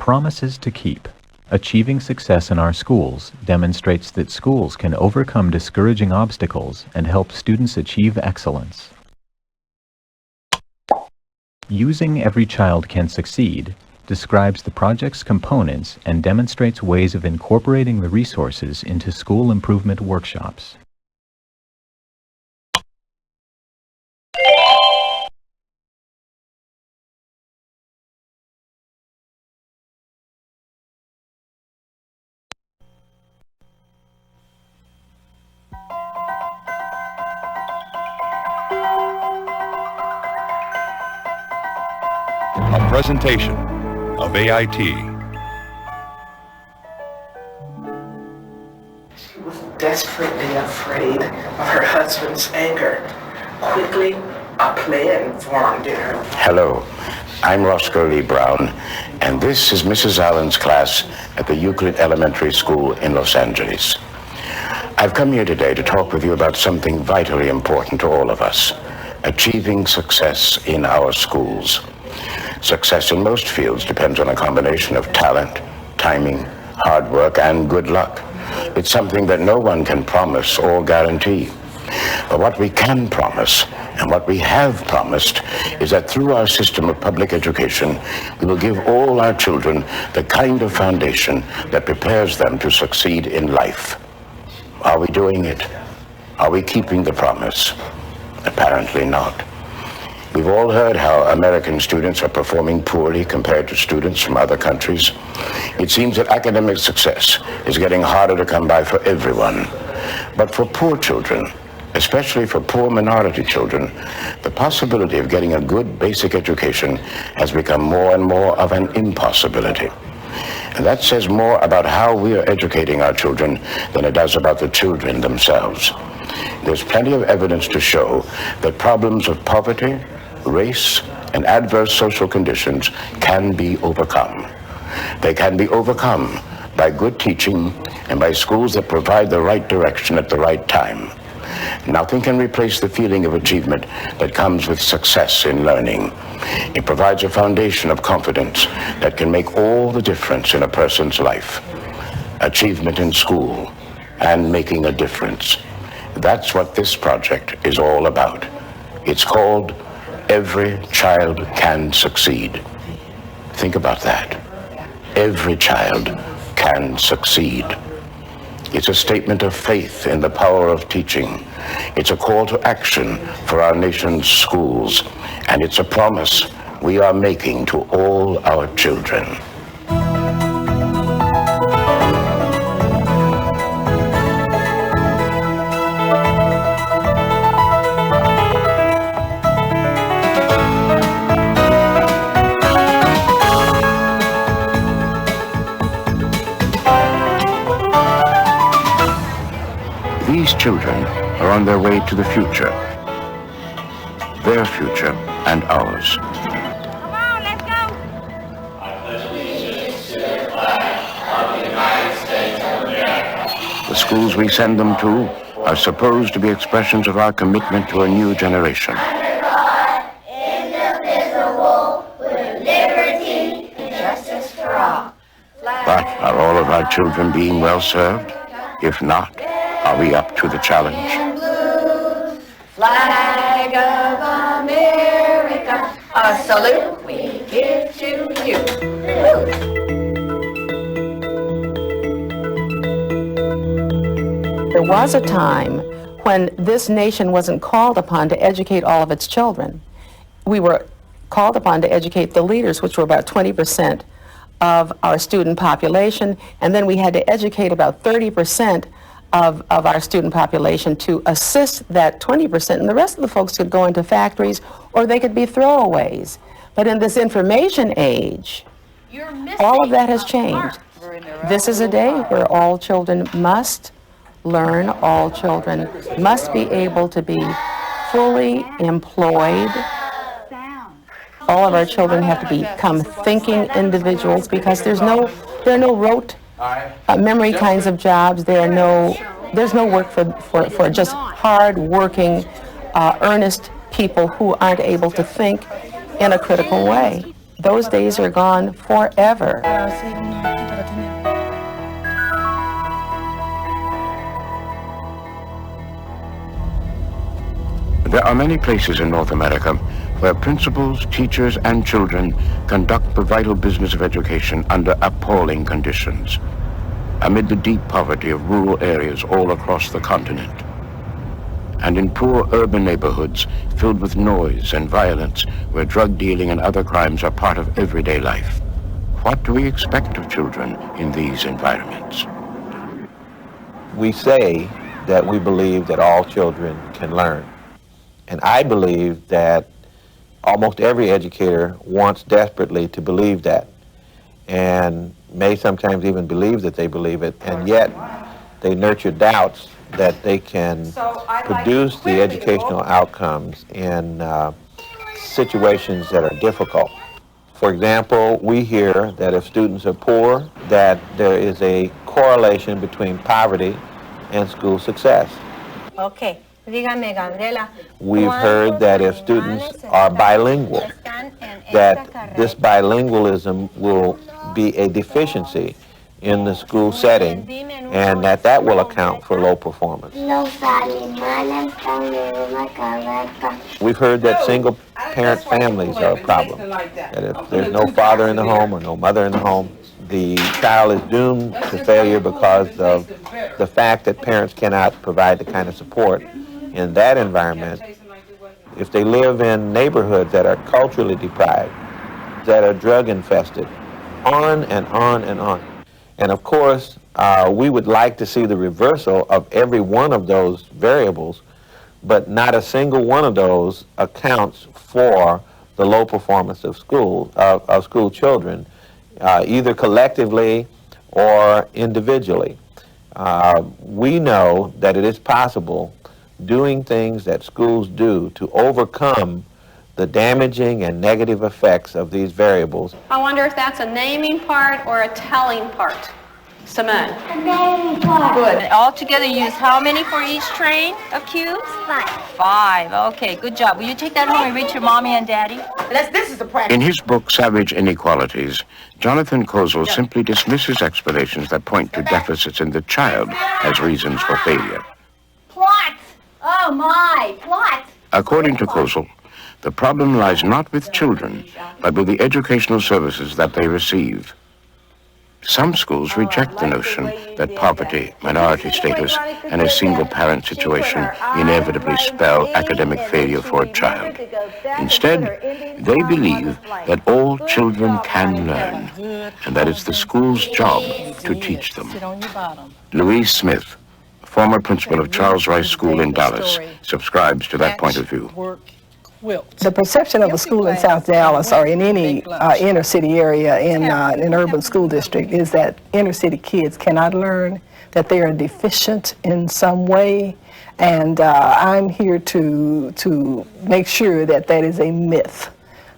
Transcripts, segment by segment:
Promises to keep. Achieving success in our schools demonstrates that schools can overcome discouraging obstacles and help students achieve excellence. Using Every Child Can Succeed describes the project's components and demonstrates ways of incorporating the resources into school improvement workshops. A presentation of AIT. She was desperately afraid of her husband's anger. Quickly, a plan formed in her. Hello, I'm Roscoe Lee Brown, and this is Mrs. Allen's class at the Euclid Elementary School in Los Angeles. I've come here today to talk with you about something vitally important to all of us: achieving success in our schools. Success in most fields depends on a combination of talent, timing, hard work, and good luck. It's something that no one can promise or guarantee. But what we can promise, and what we have promised, is that through our system of public education, we will give all our children the kind of foundation that prepares them to succeed in life. Are we doing it? Are we keeping the promise? Apparently not. We've all heard how American students are performing poorly compared to students from other countries. It seems that academic success is getting harder to come by for everyone. But for poor children, especially for poor minority children, the possibility of getting a good basic education has become more and more of an impossibility. And that says more about how we are educating our children than it does about the children themselves. There's plenty of evidence to show that problems of poverty, race, and adverse social conditions can be overcome. They can be overcome by good teaching and by schools that provide the right direction at the right time. Nothing can replace the feeling of achievement that comes with success in learning. It provides a foundation of confidence that can make all the difference in a person's life. Achievement in school and making a difference. That's what this project is all about. It's called Every Child Can Succeed. Think about that. Every child can succeed. It's a statement of faith in the power of teaching. It's a call to action for our nation's schools. And it's a promise we are making to all our children. These children are on their way to the future. Their future and ours. Come on, let's go. I pledge allegiance to the flag of the United States of America. The schools we send them to are supposed to be expressions of our commitment to a new generation. Indivisible, with liberty and justice for all. But are all of our children being well served? If not, are we up to the challenge? Flag of America, a salute we give to you. There was a time when this nation wasn't called upon to educate all of its children. We were called upon to educate the leaders, which were about 20% of our student population, and then we had to educate about 30% of our student population to assist that 20%, and the rest of the folks could go into factories or they could be throwaways. But in this information age, all of that has changed. This is a day where all children must learn, all children must be able to be fully employed. All of our children have to become thinking individuals, because there are no rote memory kinds of jobs. There's no work for just hard-working, earnest people who aren't able to think in a critical way. Those days are gone forever. There are many places in North America where principals, teachers, and children conduct the vital business of education under appalling conditions, amid the deep poverty of rural areas all across the continent, and in poor urban neighborhoods filled with noise and violence where drug dealing and other crimes are part of everyday life. What do we expect of children in these environments? We say that we believe that all children can learn. And I believe that almost every educator wants desperately to believe that, and may sometimes even believe that they believe it, and yet they nurture doubts that they can produce the educational outcomes in situations that are difficult. For example, we hear that if students are poor, that there is a correlation between poverty and school success. Okay. Dígame, Gabriela. We've heard that if students are bilingual, that this bilingualism will be a deficiency in the school setting, and that will account for low performance. We've heard that single parent families are a problem, that if there's no father in the home or no mother in the home, the child is doomed to failure because of the fact that parents cannot provide the kind of support in that environment. If they live in neighborhoods that are culturally deprived, that are drug infested, on and on and on. And of course, we would like to see the reversal of every one of those variables, but not a single one of those accounts for the low performance of school children, either collectively or individually. We know that it is possible, doing things that schools do, to overcome the damaging and negative effects of these variables. I wonder if that's a naming part or a telling part. Simone? A naming part. Good. All together you use how many for each train of cubes? 5. 5. Okay, good job. Will you take that home and read to your mommy and daddy? This is the practice. In his book, Savage Inequalities, Jonathan Kozol simply dismisses explanations that point to deficits in the child as reasons for failure. Plots. Oh my, plots. According to Kozol, the problem lies not with children, but with the educational services that they receive. Some schools reject the notion that poverty, minority status, and a single-parent situation inevitably spell academic failure for a child. Instead, they believe that all children can learn, and that it's the school's job to teach them. Louise Smith, former principal of Charles Rice School in Dallas, subscribes to that point of view. The perception of a school in South Dallas or in any inner city area in an urban school district is that inner city kids cannot learn, that they are deficient in some way, and I'm here to make sure that that is a myth,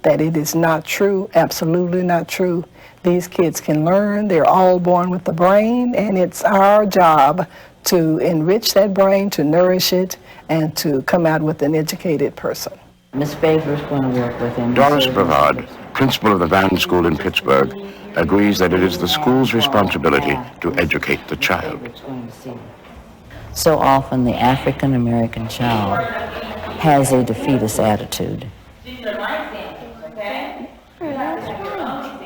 that it is not true, absolutely not true. These kids can learn, they're all born with the brain, and it's our job to enrich that brain, to nourish it, and to come out with an educated person. Ms. Favor's going to work with him. Doris Brevard, principal of the Vann School in Pittsburgh, agrees that it is the school's responsibility to educate the child. So often the African American child has a defeatist attitude.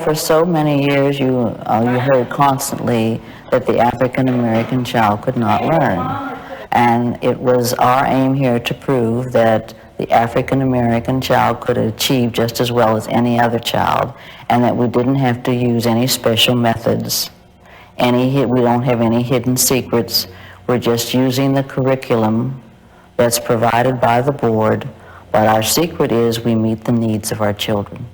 For so many years you heard constantly that the African American child could not learn. And it was our aim here to prove that the African American child could achieve just as well as any other child, and that we didn't have to use any special methods. We don't have any hidden secrets. We're just using the curriculum that's provided by the board, but our secret is we meet the needs of our children.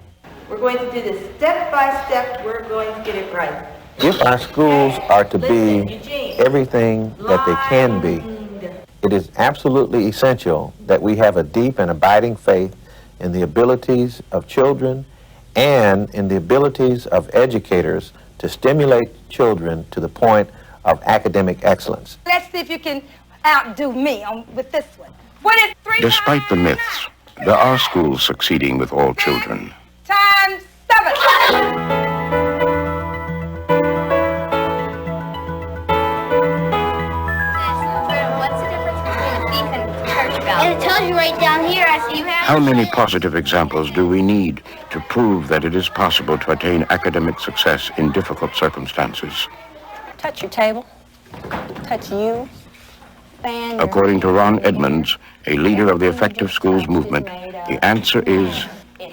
We're going to do this step by step. We're going to get it right. If our schools are to be everything that they can be, it is absolutely essential that we have a deep and abiding faith in the abilities of children and in the abilities of educators to stimulate children to the point of academic excellence. Let's see if you can outdo me with this one. What is 3 Despite the myths, there are schools succeeding with all children. times 7? you right down here. I see you have. How many positive examples do we need to prove that it is possible to attain academic success in difficult circumstances? Touch your table. Touch you. Fan. According to Ron Edmonds, a leader of the Effective Schools movement, the answer is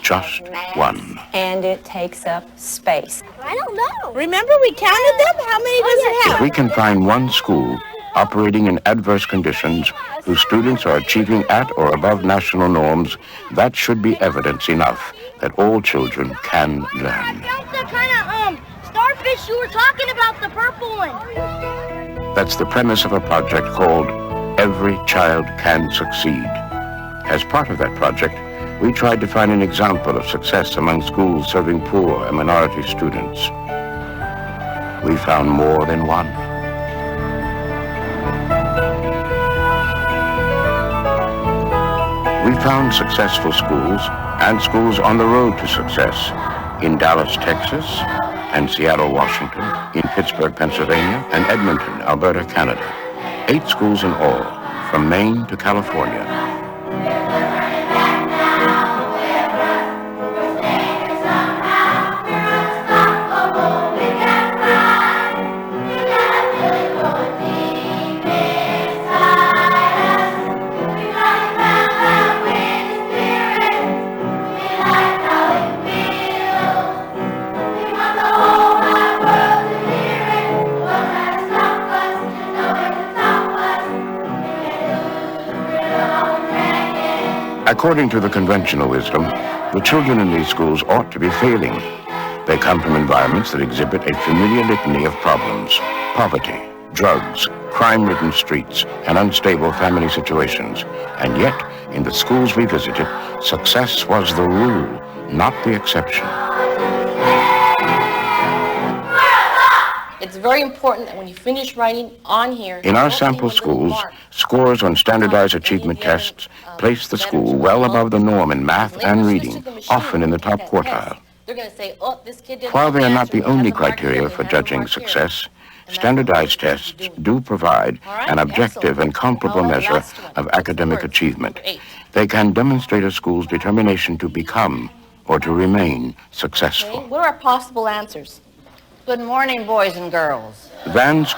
just one. And it takes up space. I don't know. Remember we counted them? How many does it have? If we can find one school operating in adverse conditions whose students are achieving at or above national norms, that should be evidence enough that all children can learn. The kind of starfish you were talking about, the purple one. That's the premise of a project called Every Child Can Succeed. As part of that project, we tried to find an example of success among schools serving poor and minority students. We found more than one. We found successful schools and schools on the road to success in Dallas, Texas, and Seattle, Washington, in Pittsburgh, Pennsylvania, and Edmonton, Alberta, Canada. 8 schools in all, from Maine to California. According to the conventional wisdom, the children in these schools ought to be failing. They come from environments that exhibit a familiar litany of problems: poverty, drugs, crime-ridden streets, and unstable family situations. And yet, in the schools we visited, success was the rule, not the exception. It's very important that when you finish writing on here... In our sample schools, scores on standardized achievement tests place the school well above the norm in math and reading, often in the top quartile. They're going to say, oh, this kid didn't... While they are not the only criteria for judging success, standardized tests do provide an objective and comparable measure of academic achievement. They can demonstrate a school's determination to become or to remain successful. What are our possible answers? Good morning, boys and girls. Van's